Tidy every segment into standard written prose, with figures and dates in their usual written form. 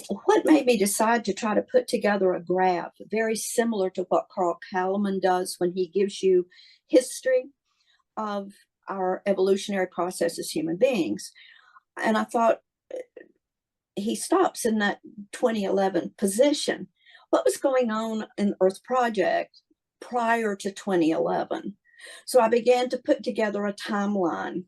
what made me decide to try to put together a graph very similar to what Carl Kalman does when he gives you history of our evolutionary process as human beings. And I thought, he stops in that 2011 position. What was going on in the Earth Project prior to 2011? So I began to put together a timeline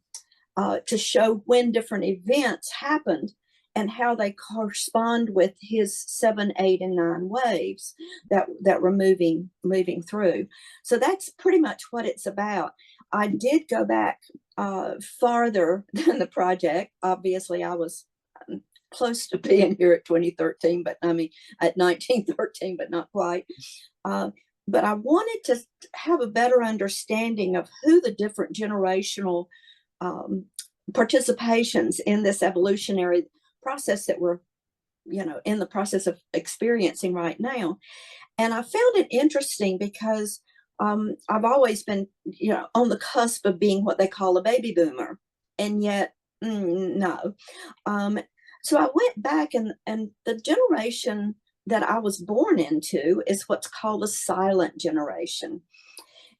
to show when different events happened and how they correspond with his 7, 8, and 9 waves that were moving through. So that's pretty much what it's about. I did go back farther than the project. Obviously, I was close to being here at 2013, but I mean at 1913, but not quite. But I wanted to have a better understanding of who the different generational participations in this evolutionary process that we're, in the process of experiencing right now. And I found it interesting because I've always been, on the cusp of being what they call a baby boomer, and yet no. So I went back, and the generation that I was born into is what's called a silent generation.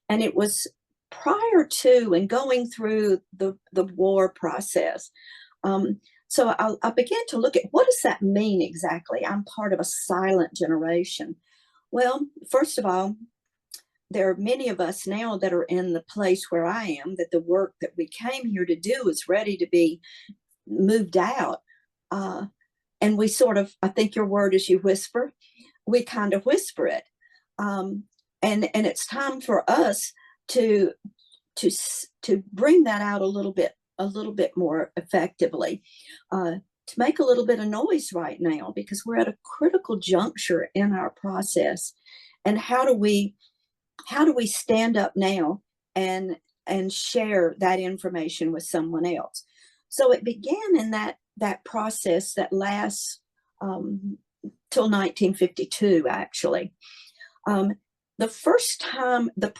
And it was prior to and going through the war process. So I began to look at, what does that mean exactly? I'm part of a silent generation. Well, first of all, there are many of us now that are in the place where I am, that the work that we came here to do is ready to be moved out. And we sort of, I think your word is you whisper, we kind of whisper it. And it's time for us to bring that out a little bit more effectively, to make a little bit of noise right now, because we're at a critical juncture in our process. And how do we stand up now and share that information with someone else? So it began in that process that lasts till 1952, actually. The first time the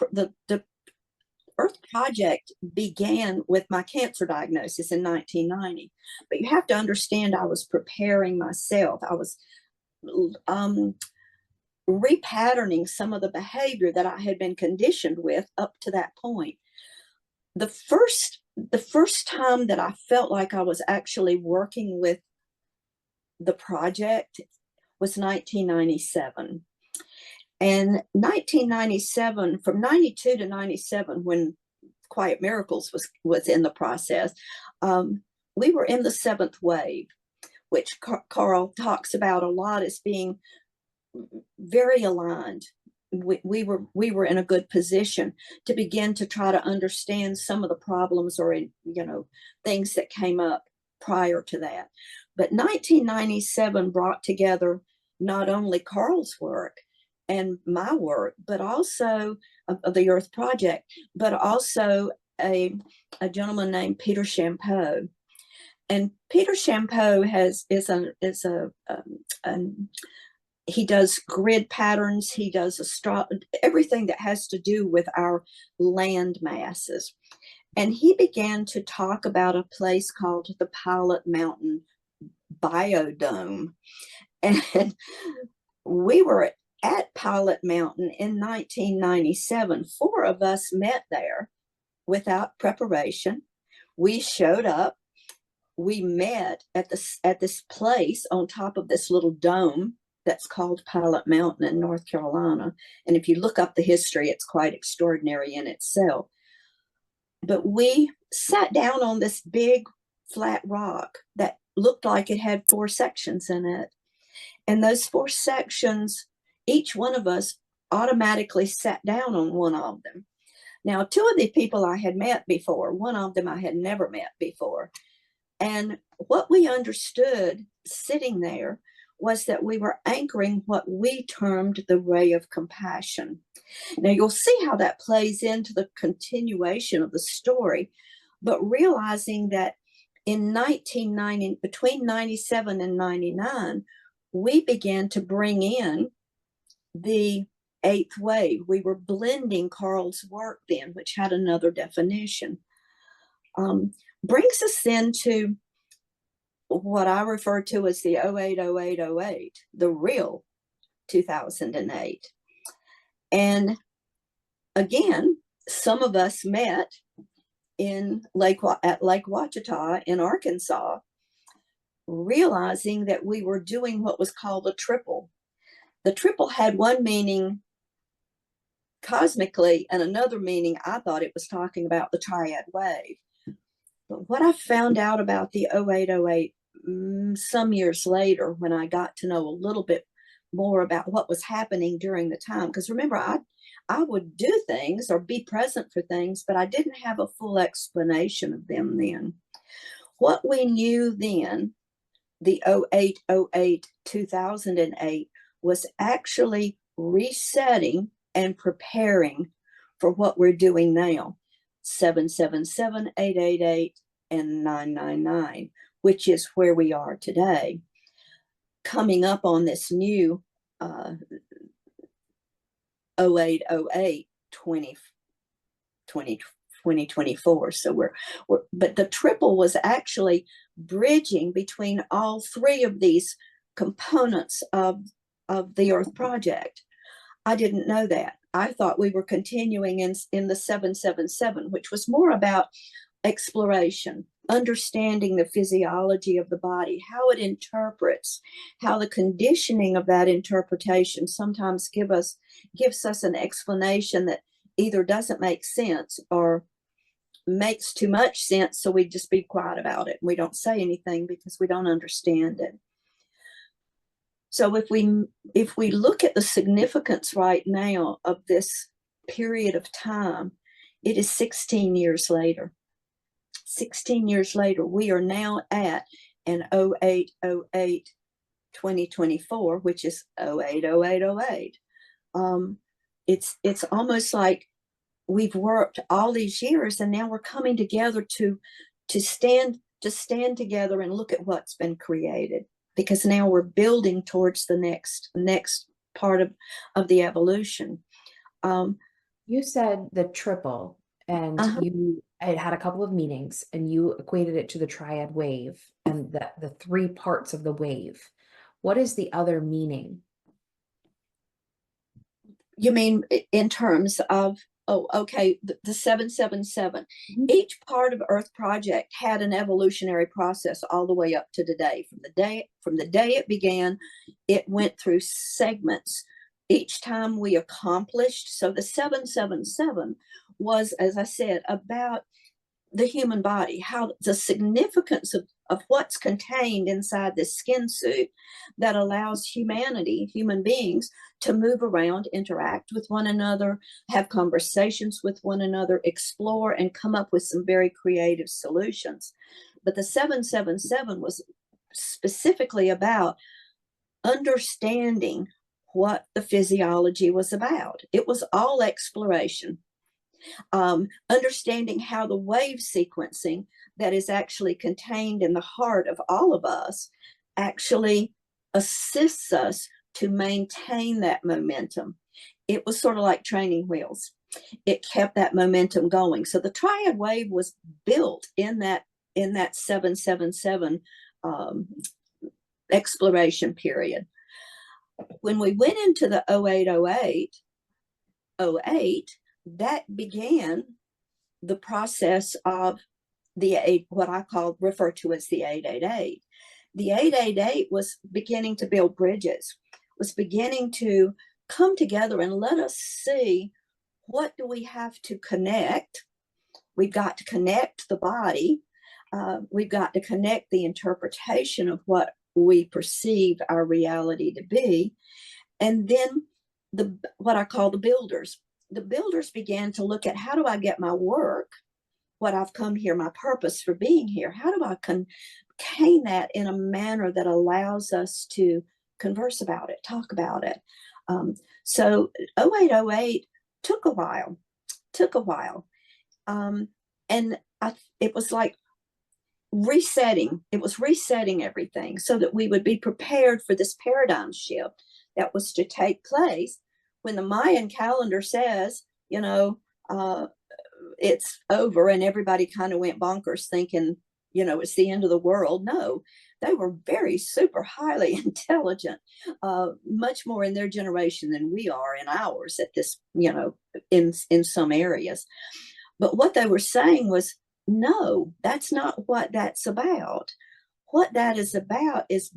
Earth Project began with my cancer diagnosis in 1990. But you have to understand, I was preparing myself. I was repatterning some of the behavior that I had been conditioned with up to that point. The first time that I felt like I was actually working with the project was 1997. And 1997, from 92 to 97, when Quiet Miracles was in the process, we were in the 7th wave, which Carl talks about a lot as being very aligned. We were in a good position to begin to try to understand some of the problems or things that came up prior to that. But 1997 brought together not only Carl's work and my work, but also of the Earth Project, but also a gentleman named Peter Champeau. And Peter Champeau he does grid patterns. He does everything that has to do with our land masses. And he began to talk about a place called the Pilot Mountain Biodome. And we were at Pilot Mountain in 1997. 4 of us met there without preparation. We showed up. We met at this place on top of this little dome that's called Pilot Mountain in North Carolina. And if you look up the history, it's quite extraordinary in itself. But we sat down on this big flat rock that looked like it had 4 sections in it. And those 4 sections, each one of us automatically sat down on one of them. Now, 2 of the people I had met before, one of them I had never met before. And what we understood sitting there was that we were anchoring what we termed the ray of compassion. Now, you'll see how that plays into the continuation of the story, but realizing that in 1990, between 97 and 99, we began to bring in the 8th wave. We were blending Carl's work then, which had another definition. Brings us into what I refer to as the 080808, the real 2008. And again, some of us met at Lake Ouachita in Arkansas, realizing that we were doing what was called a triple. The triple had one meaning cosmically and another meaning, I thought it was talking about the triad wave. But what I found out about the 0808 some years later, when I got to know a little bit more about what was happening during the time, because remember, I would do things or be present for things, but I didn't have a full explanation of them then. What we knew then, the 0808 2008, was actually resetting and preparing for what we're doing now, 777, 888, and 999, which is where we are today, coming up on this new 0808 2024. So we're but the triple was actually bridging between all three of these components of the Earth Project. I didn't know that. I thought we were continuing in the 777, which was more about exploration, understanding the physiology of the body, how it interprets, how the conditioning of that interpretation sometimes gives us an explanation that either doesn't make sense or makes too much sense, so we just be quiet about it. We don't say anything because we don't understand it. So if we look at the significance right now of this period of time, it is 16 years later. 16 years later, we are now at an 0808 2024, which is 080808. It's almost like we've worked all these years, and now we're coming together to stand together and look at what's been created, because now we're building towards the next part of the evolution. You said the triple, and you had a couple of meetings, and you equated it to the triad wave and the three parts of the wave. What is the other meaning? You mean in terms of, oh, okay, the 777. Mm-hmm. Each part of Earth Project had an evolutionary process all the way up to today. From the day it began, it went through segments. Each time we accomplished, so the 777 was, as I said, about the human body, how the significance of what's contained inside this skin suit that allows human beings, to move around, interact with one another, have conversations with one another, explore, and come up with some very creative solutions. But the 777 was specifically about understanding what the physiology was about. It was all exploration. Understanding how the wave sequencing that is actually contained in the heart of all of us actually assists us to maintain that momentum. It was sort of like training wheels. It kept that momentum going. So the triad wave was built in that 777 exploration period. When we went into the 0808, that began the process of what I refer to as the 888. The 888 was beginning to build bridges, was beginning to come together and let us see, what do we have to connect? We've got to connect the body. We've got to connect the interpretation of what we perceive our reality to be. And then what I call the builders. The builders began to look at, how do I get my work, what I've come here, my purpose for being here, how do I contain that in a manner that allows us to converse about it, talk about it. So 0808 took a while. And it was like resetting. It was resetting everything so that we would be prepared for this paradigm shift that was to take place when the Mayan calendar says, it's over, and everybody kind of went bonkers thinking it's the end of the world. No, they were very super highly intelligent, much more in their generation than we are in ours at this, in some areas. But what they were saying was, no, that's not what that's about. What that is about is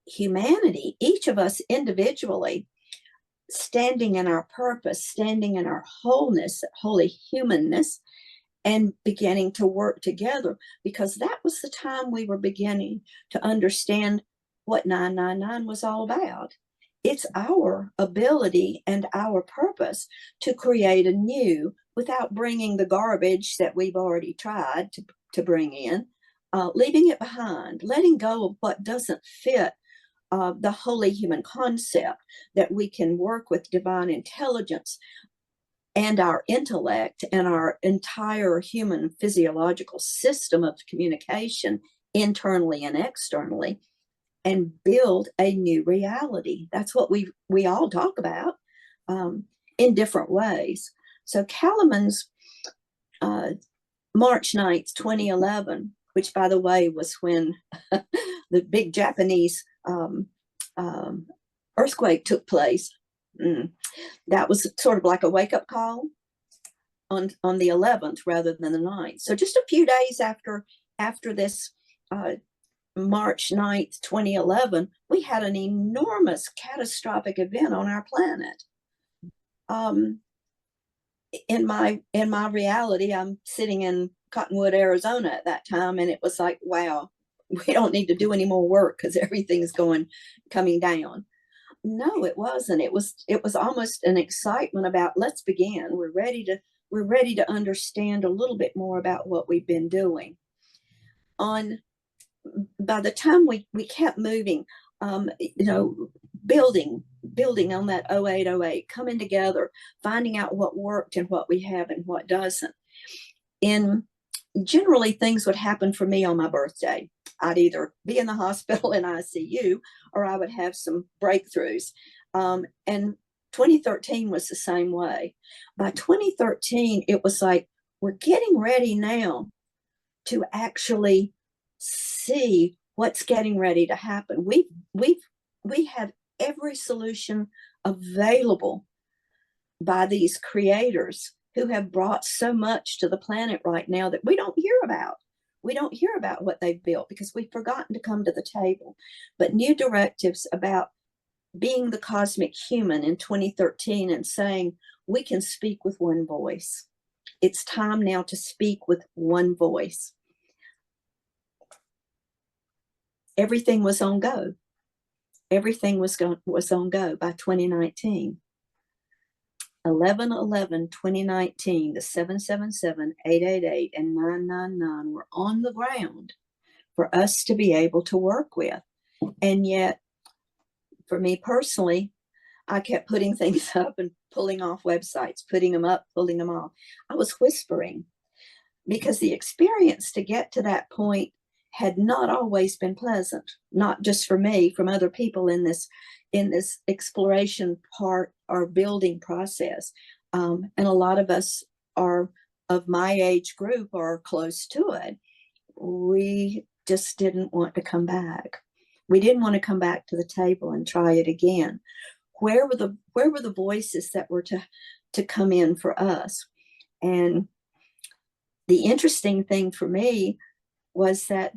humanity, each of us individually, standing in our purpose, standing in our wholeness, holy humanness, and beginning to work together, because that was the time we were beginning to understand what 999 was all about. It's our ability and our purpose to create anew without bringing the garbage that we've already tried to bring in, leaving it behind, letting go of what doesn't fit the holy human concept, that we can work with divine intelligence and our intellect and our entire human physiological system of communication internally and externally, and build a new reality. That's what we all talk about, in different ways. So Kalaman's March 9th, 2011, which, by the way, was when the big Japanese earthquake took place. That was sort of like a wake-up call on the 11th rather than the 9th. So just a few days after this March 9th, 2011, we had an enormous catastrophic event on our planet. In my reality, I'm sitting in Cottonwood, Arizona at that time, and it was like, wow, we don't need to do any more work because everything's coming down. No, it wasn't. It was almost an excitement about, let's begin. We're ready to understand a little bit more about what we've been doing. By the time we kept moving, building on that 0808, coming together, finding out what worked and what we have and what doesn't. Generally, things would happen for me on my birthday. I'd either be in the hospital in ICU, or I would have some breakthroughs. And 2013 was the same way. By 2013, it was like, we're getting ready now to actually see what's getting ready to happen. We have every solution available by these creators who have brought so much to the planet right now that we don't hear about. We don't hear about what they've built because we've forgotten to come to the table. But new directives about being the cosmic human in 2013 and saying we can speak with one voice. It's time now to speak with one voice. Everything was on go. Everything was on go by 2019. 11/11/2019, the 777, 888, and 999 were on the ground for us to be able to work with. And yet, for me personally, I kept putting things up and pulling off websites, putting them up, pulling them off. I was whispering because the experience to get to that point had not always been pleasant, not just for me, from other people in this exploration part or building process. And a lot of us are of my age group or close to it. We just didn't want to come back. We didn't want to come back to the table and try it again. Where were the voices that were to come in for us? And the interesting thing for me was that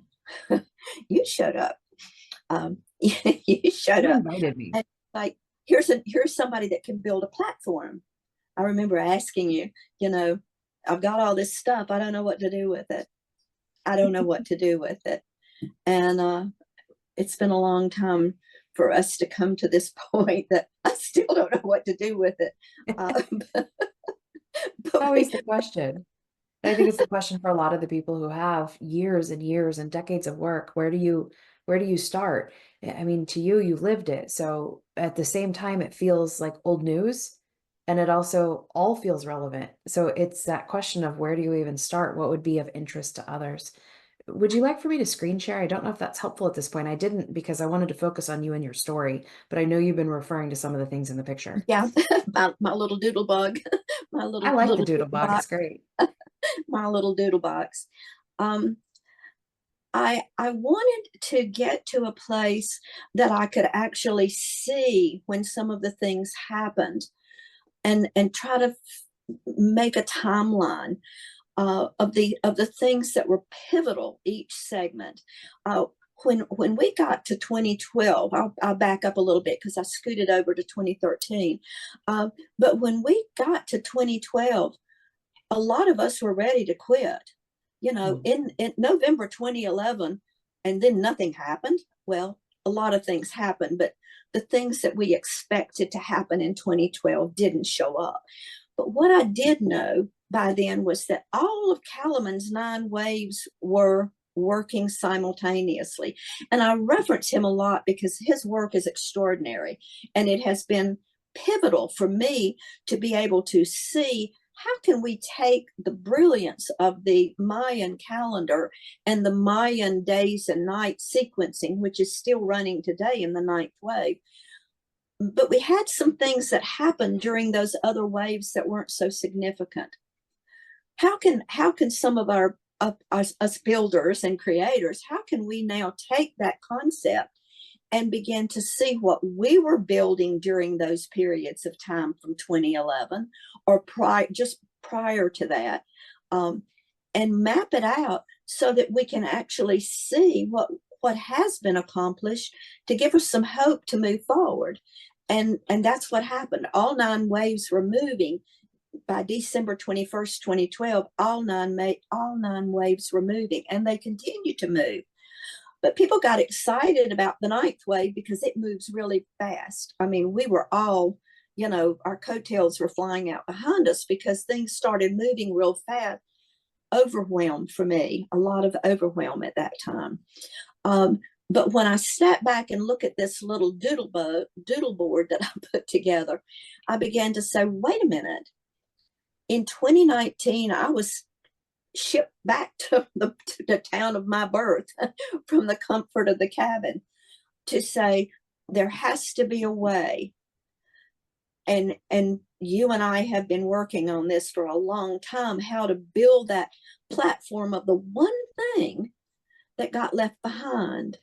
you showed up. You showed You up. invited me. And like, here's somebody that can build a platform. I remember asking you, I've got all this stuff. I don't know what to do with it. I don't know what to do with it. And it's been a long time for us to come to this point that I still don't know what to do with it. But Always the question. I think it's the question for a lot of the people who have years and years and decades of work. Where do you start? I mean, to you, you lived it. So at the same time, it feels like old news, and it also all feels relevant. So it's that question of where do you even start? What would be of interest to others? Would you like for me to screen share? I don't know if that's helpful at this point. I didn't because I wanted to focus on you and your story, but I know you've been referring to some of the things in the picture. yeah, my little doodle bug, my I little like the little doodle doodle bug. It's box, great. my little doodle box. um, I wanted to get to a place that I could actually see when some of the things happened, and try to make a timeline of the things that were pivotal each segment. Uh, when we got to 2012, I'll back up a little bit because I scooted over to 2013. But when we got to 2012, a lot of us were ready to quit. You know, Mm. in November 2011, and then nothing happened. Well, a lot of things happened, but the things that we expected to happen in 2012 didn't show up. But what I did know by then was that all of Kalaman's 9 waves were working simultaneously. And I reference him a lot because his work is extraordinary. And it has been pivotal for me to be able to see how can we take the brilliance of the Mayan calendar and the Mayan days and nights sequencing, which is still running today in the 9th wave. But we had some things that happened during those other waves that weren't so significant. How can some of us builders and creators, how can we now take that concept and begin to see what we were building during those periods of time from 2011 or just prior to that, um, and map it out so that we can actually see what has been accomplished to give us some hope to move forward. And that's what happened. All 9 waves were moving by December 21st, 2012. All nine waves were moving, and they continue to move. But people got excited about the 9th wave because it moves really fast. I mean, we were all, our coattails were flying out behind us because things started moving real fast. Overwhelmed for me, a lot of overwhelm at that time. But when I step back and look at this little doodle board that I put together, I began to say, wait a minute. In 2019, I was shipped back to the town of my birth from the comfort of the cabin to say there has to be a way. And you and I have been working on this for a long time, how to build that platform of the one thing that got left behind.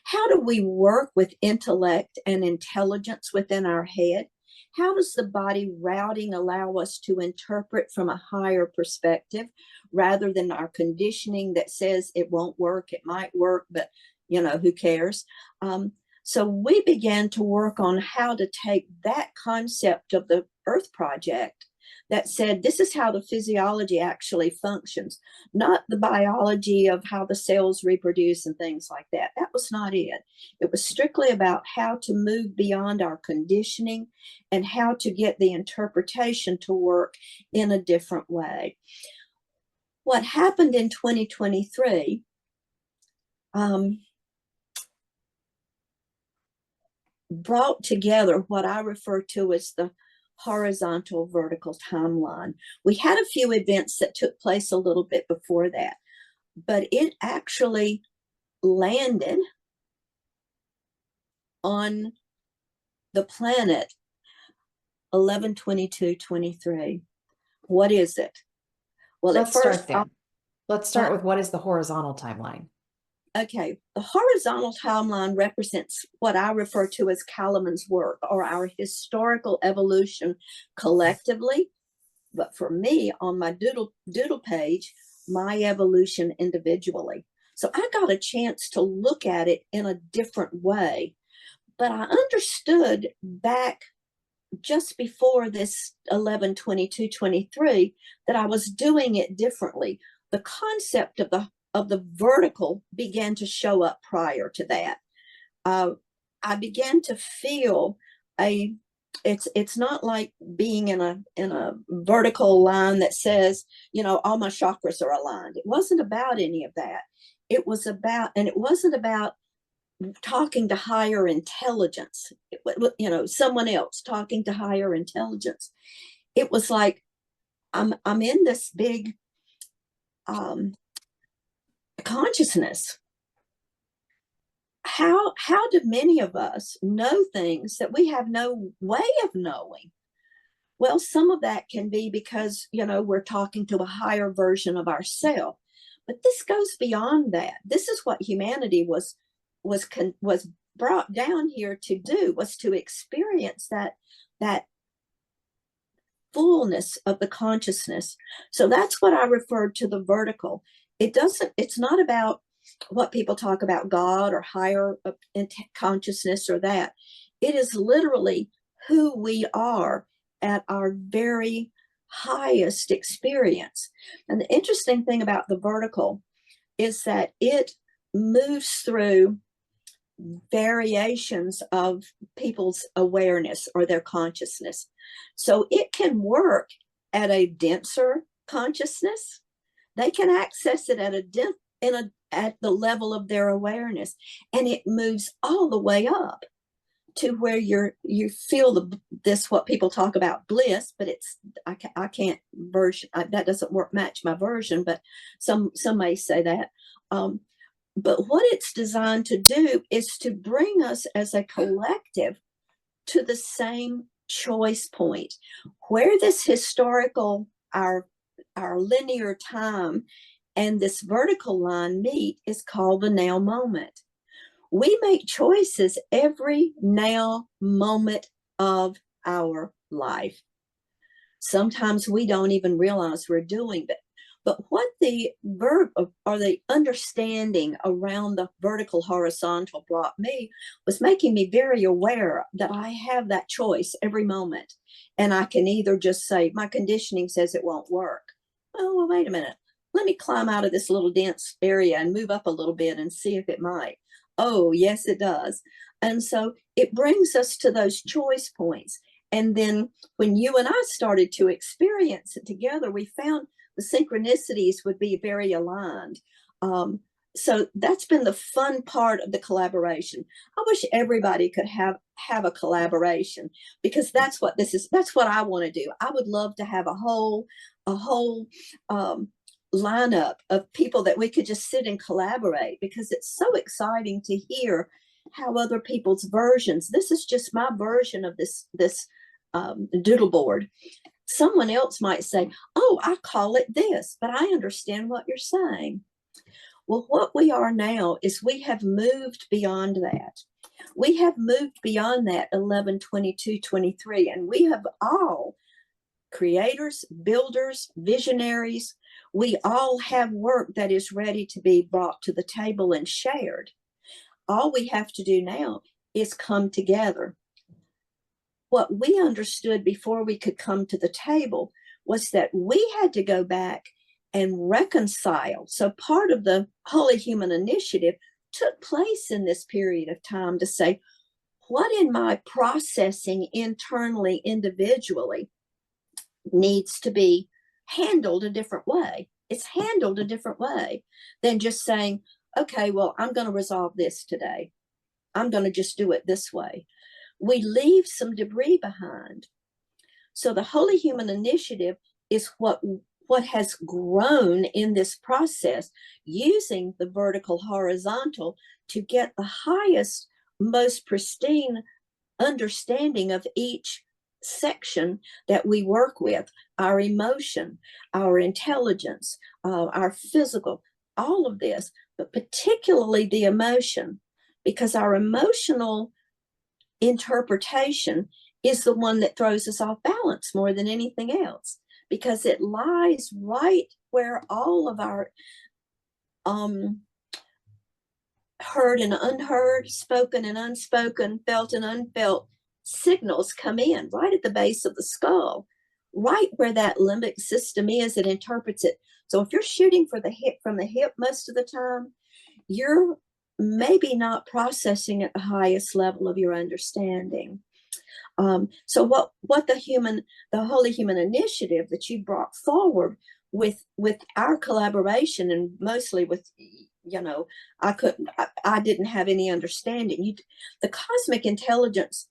How do we work with intellect and intelligence within our head? How does the body routing allow us to interpret from a higher perspective rather than our conditioning that says it won't work, it might work, but who cares? So we began to work on how to take that concept of the Earth Project that said this is how the physiology actually functions, not the biology of how the cells reproduce and things like that. That was not it. It was strictly about how to move beyond our conditioning and how to get the interpretation to work in a different way. What happened in 2023, brought together what I refer to as the horizontal vertical timeline. We had a few events that took place a little bit before that, but it actually landed on the planet 11/22/23. What is it? Well, at Let's first, start there. Let's start with what is the horizontal timeline? okay, the horizontal timeline represents what I refer to as Kalaman's work or our historical evolution collectively. But for me, on my doodle page, my evolution individually. So I got a chance to look at it in a different way. But I understood back just before this 11/22/23 that I was doing it differently. The concept of the vertical began to show up prior to that. I began to feel a it's not like being in a vertical line that says, all my chakras are aligned. It wasn't about any of that. It wasn't about talking to higher intelligence, someone else talking to higher intelligence. It was like I'm in this big consciousness. How do many of us know things that we have no way of knowing? Well, some of that can be because we're talking to a higher version of ourselves, But this goes beyond that. This is what humanity was brought down here to do, was to experience that fullness of the consciousness. So that's what I referred to the vertical. It's not about what people talk about, God or higher consciousness or that. It is literally who we are at our very highest experience. And the interesting thing about the vertical is that it moves through variations of people's awareness or their consciousness. So it can work at a denser consciousness. They can access it at the level of their awareness, and it moves all the way up to where you feel this what people talk about bliss, but it's I can't version that doesn't match my version, but some may say that. But what it's designed to do is to bring us as a collective to the same choice point, where this historical our linear time and this vertical line meet is called the now moment. We make choices every now moment of our life. Sometimes we don't even realize we're doing that. But what the verb or the understanding around the vertical horizontal brought me was making me very aware that I have that choice every moment. And I can either just say, my conditioning says it won't work. Oh, well, wait a minute. Let me climb out of this little dense area and move up a little bit and see if it might. Oh, yes, it does. And so it brings us to those choice points. And then when you and I started to experience it together, we found the synchronicities would be very aligned. So that's been the fun part of the collaboration. I wish everybody could have a collaboration, because that's what this is. That's what I want to do. I would love to have a whole lineup of people that we could just sit and collaborate, because it's so exciting to hear how other people's versions. This is just my version of this doodle board. Someone else might say, oh, I call it this, but I understand what you're saying. Well, what we are now is we have moved beyond that. We have moved beyond that 11, 22, 23, and we have all creators, builders, visionaries. We all have work that is ready to be brought to the table and shared. All we have to do now is come together. What we understood before we could come to the table was that we had to go back and reconcile. So part of the Holy Human Initiative took place in this period of time to say, what in my processing internally, individually, needs to be handled a different way. It's handled a different way than just saying, okay, well, I'm going to resolve this today. I'm going to just do it this way. We leave some debris behind. So the Holy Human Initiative is what has grown in this process, using the vertical horizontal to get the highest, most pristine understanding of each section that we work with, our emotion, our intelligence, our physical, all of this, but particularly the emotion, because our emotional interpretation is the one that throws us off balance more than anything else, because it lies right where all of our heard and unheard, spoken and unspoken, felt and unfelt signals come in, right at the base of the skull, right where that limbic system is. It interprets it. So if you're shooting for the hip, from the hip most of the time, you're maybe not processing at the highest level of your understanding. So what the Holy Human Initiative that you brought forward with our collaboration, and mostly with, I didn't have any understanding. The cosmic intelligence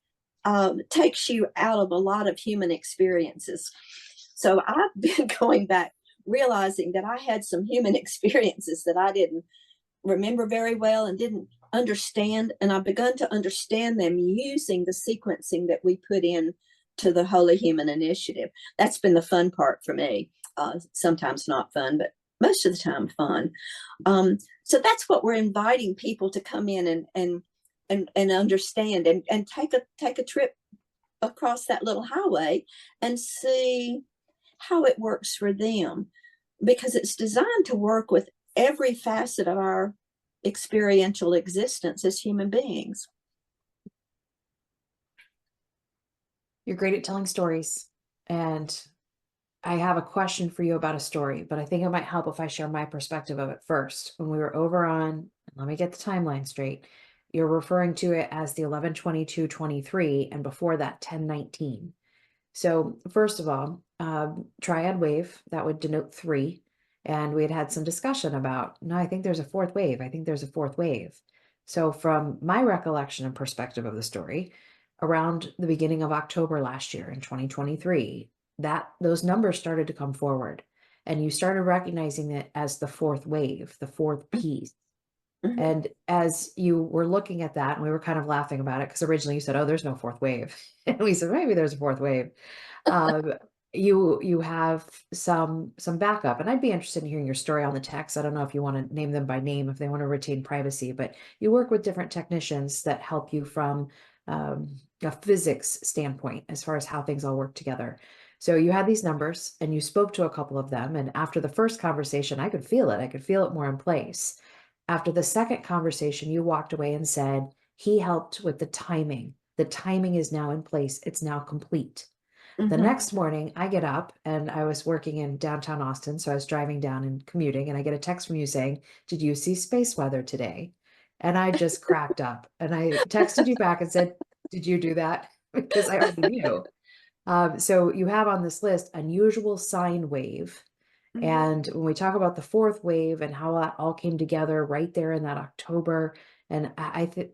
takes you out of a lot of human experiences. So I've been going back, realizing that I had some human experiences that I didn't remember very well and didn't understand, and I've begun to understand them using the sequencing that we put in to the Holy Human Initiative. That's been the fun part for me. Sometimes not fun, but most of the time fun. So that's what we're inviting people to come in and understand, and take a trip across that little highway and see how it works for them, because it's designed to work with every facet of our experiential existence as human beings. You're great at telling stories. And I have a question for you about a story, but I think it might help if I share my perspective of it first. When we were over on, let me get the timeline straight. You're referring to it as the 11/22/23, and before that, 10/19. So first of all, triad wave, that would denote three. And we had had some discussion about, no, I think there's a fourth wave. I think there's a fourth wave. So from my recollection and perspective of the story, around the beginning of October last year in 2023, that those numbers started to come forward. And you started recognizing it as the fourth wave, the fourth piece. Mm-hmm. And as you were looking at that, and we were kind of laughing about it, because originally you said, oh, there's no fourth wave. And we said, maybe there's a fourth wave. Um, you have some backup, and I'd be interested in hearing your story on the techs. I don't know if you want to name them by name, if they want to retain privacy, but you work with different technicians that help you from a physics standpoint as far as how things all work together. So you had these numbers and you spoke to a couple of them. And after the first conversation, I could feel it. I could feel it more in place. After the second conversation, you walked away and said, he helped with the timing. The timing is now in place. It's now complete. The Mm-hmm. next morning, I get up and I was working in downtown Austin. So I was driving down and commuting, and I get a text from you saying, did you see space weather today? And I just cracked up and I texted you back and said, did you do that? Because I already knew. So you have on this list unusual sine wave. Mm-hmm. And when we talk about the fourth wave and how that all came together right there in that October, and I think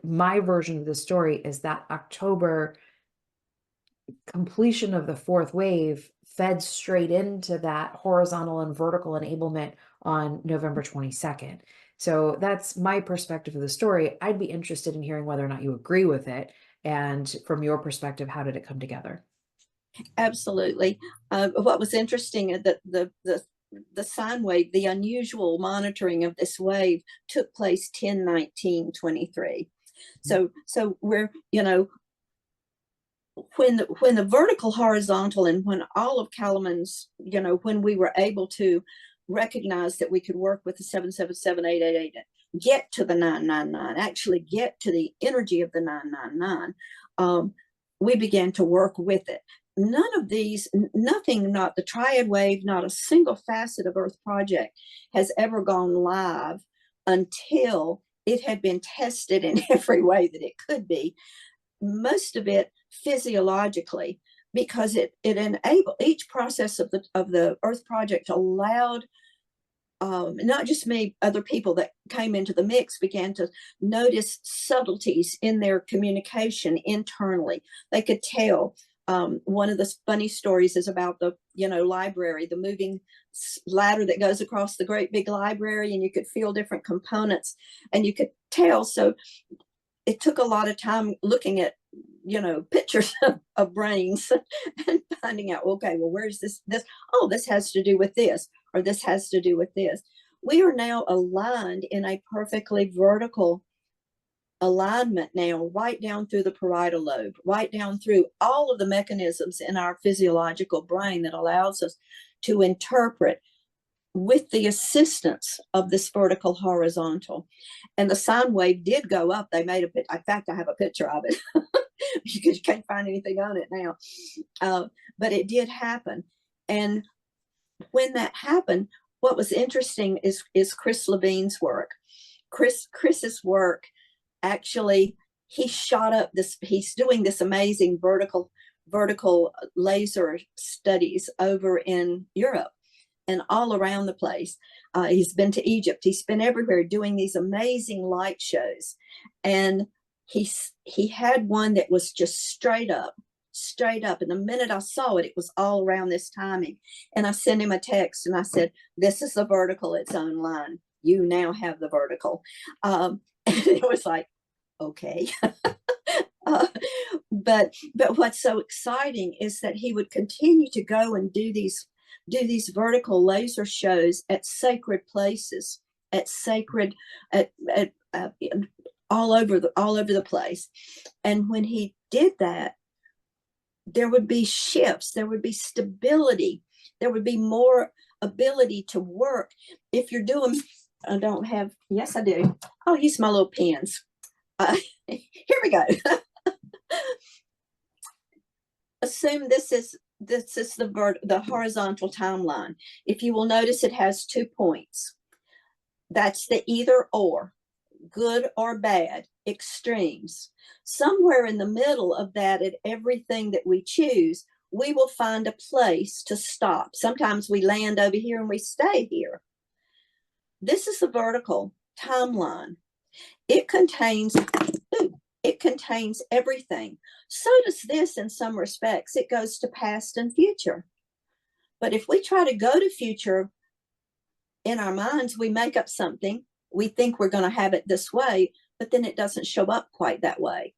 my version of the story is that October completion of the fourth wave fed straight into that horizontal and vertical enablement on November 22nd. So that's my perspective of the story. I'd be interested in hearing whether or not you agree with it. And from your perspective, how did it come together? Absolutely. What was interesting that the sine wave, the unusual monitoring of this wave, took place 10/19/23. So we're, when the vertical, horizontal, and when all of Kalaman's, when we were able to recognize that we could work with the 777-888, get to the 999, actually get to the energy of the 999, we began to work with it. None of these, nothing, not the triad wave, not a single facet of Earth Project has ever gone live until it had been tested in every way that it could be. Most of it physiologically, because it enabled each process of the Earth Project allowed, not just me, other people that came into the mix began to notice subtleties in their communication internally. They could tell. One of the funny stories is about the library, the moving ladder that goes across the great big library, and you could feel different components, and you could tell. So it took a lot of time looking at pictures of brains and finding out, okay, well, where's this oh, this has to do with this, or this has to do with this. We are now aligned in a perfectly vertical alignment now, right down through the parietal lobe, right down through all of the mechanisms in our physiological brain that allows us to interpret with the assistance of this vertical horizontal. And the sine wave did go up. They made in fact, I have a picture of it because you can't find anything on it now. But it did happen. And when that happened, what was interesting is Chris Levine's work. Chris's work, actually, he shot up this, he's doing this amazing vertical laser studies over in Europe and all around the place. He's been to Egypt. He's been everywhere doing these amazing light shows. And he had one that was just straight up. And the minute I saw it, it was all around this timing. And I sent him a text and I said, this is the vertical, its own line. You now have the vertical. And it was like, okay. But what's so exciting is that he would continue to go and do these do these vertical laser shows at sacred places, at sacred, at all over the place. And when he did that, there would be shifts, there would be stability, there would be more ability to work. If you're doing, I don't have, yes, I do. I'll use my little pens. Here we go. Assume this is the horizontal timeline. If you will notice, it has 2 points. That's the either or, good or bad, extremes. Somewhere in the middle of that, at everything that we choose, we will find a place to stop. Sometimes we land over here and we stay here. This is the vertical timeline. It contains everything. So does this in some respects. It goes to past and future. But if we try to go to future in our minds, we make up something. We think we're going to have it this way, but then it doesn't show up quite that way.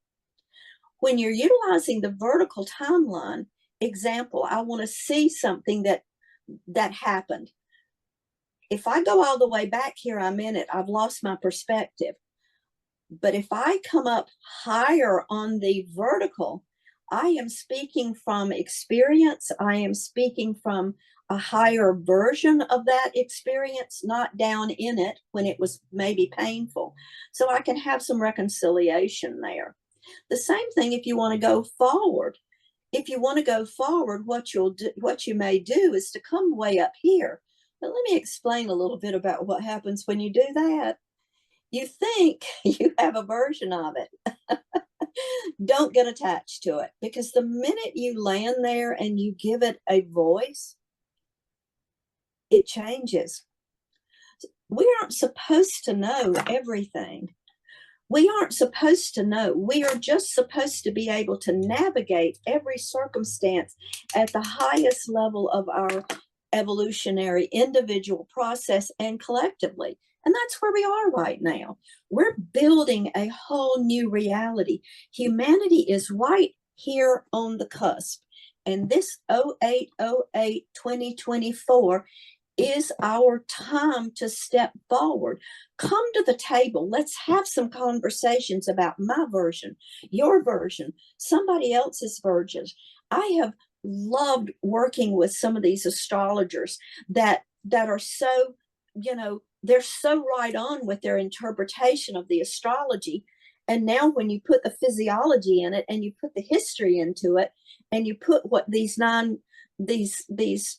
When you're utilizing the vertical timeline, example, I want to see something that happened. If I go all the way back here, I'm in it. I've lost my perspective. But if I come up higher on the vertical, I am speaking from experience. I am speaking from a higher version of that experience, not down in it when it was maybe painful. So I can have some reconciliation there. The same thing if you want to go forward. If you want to go forward, what you may do is to come way up here. But let me explain a little bit about what happens when you do that. You think you have a version of it. Don't get attached to it, because the minute you land there and you give it a voice, it changes. We aren't supposed to know everything. We aren't supposed to know. We are just supposed to be able to navigate every circumstance at the highest level of our evolutionary individual process and collectively. And that's where we are right now. We're building a whole new reality. Humanity is right here on the cusp. And this 0808 2024 is our time to step forward. Come to the table. Let's have some conversations about my version, your version, somebody else's version. I have loved working with some of these astrologers that are so, they're so right on with their interpretation of the astrology. And now when you put the physiology in it and you put the history into it and you put what these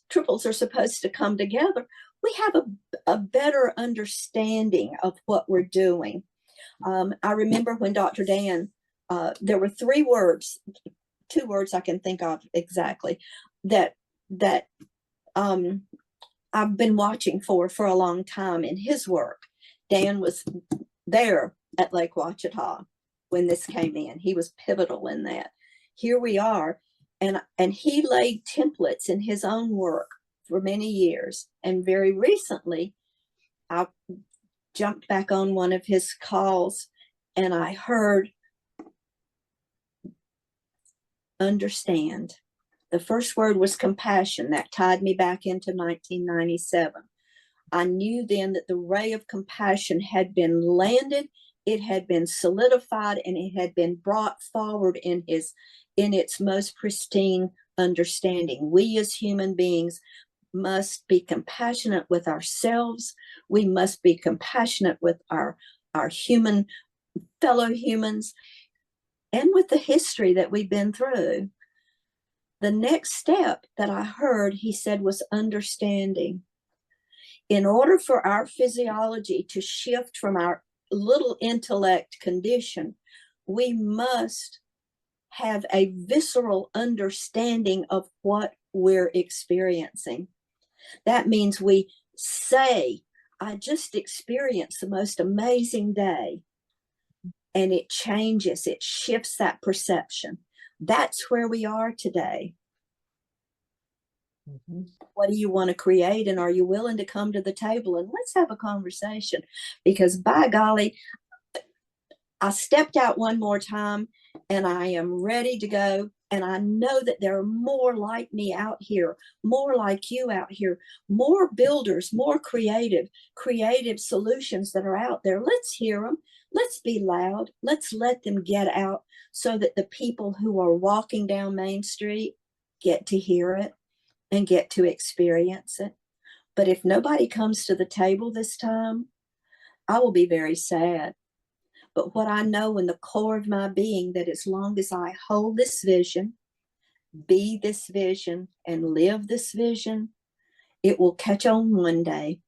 triples are supposed to come together, we have a better understanding of what we're doing. I remember when Dr. Dan, there were 2 words I can think of exactly that I've been watching for a long time in his work. Dan was there at Lake Ouachita when this came in. He was pivotal in that. Here we are, and he laid templates in his own work for many years. And very recently, I jumped back on one of his calls and I heard understand. The first word was compassion. That tied me back into 1997. I knew then that the ray of compassion had been landed, it had been solidified, and it had been brought forward in its most pristine understanding. We as human beings must be compassionate with ourselves. We must be compassionate with our human fellow humans and with the history that we've been through. The next step that I heard, he said, was understanding. In order for our physiology to shift from our little intellect condition, we must have a visceral understanding of what we're experiencing. That means we say, I just experienced the most amazing day. And it changes, it shifts that perception. That's where we are today. Mm-hmm. What do you want to create? And are you willing to come to the table and let's have a conversation? Because by golly, I stepped out one more time and I am ready to go. And I know that there are more like me out here, more like you out here, more builders, more creative solutions that are out there. Let's hear them. Let's be loud. Let's let them get out so that the people who are walking down Main Street get to hear it and get to experience it. But if nobody comes to the table this time, I will be very sad. But what I know in the core of my being, that as long as I hold this vision, be this vision, and live this vision, it will catch on one day.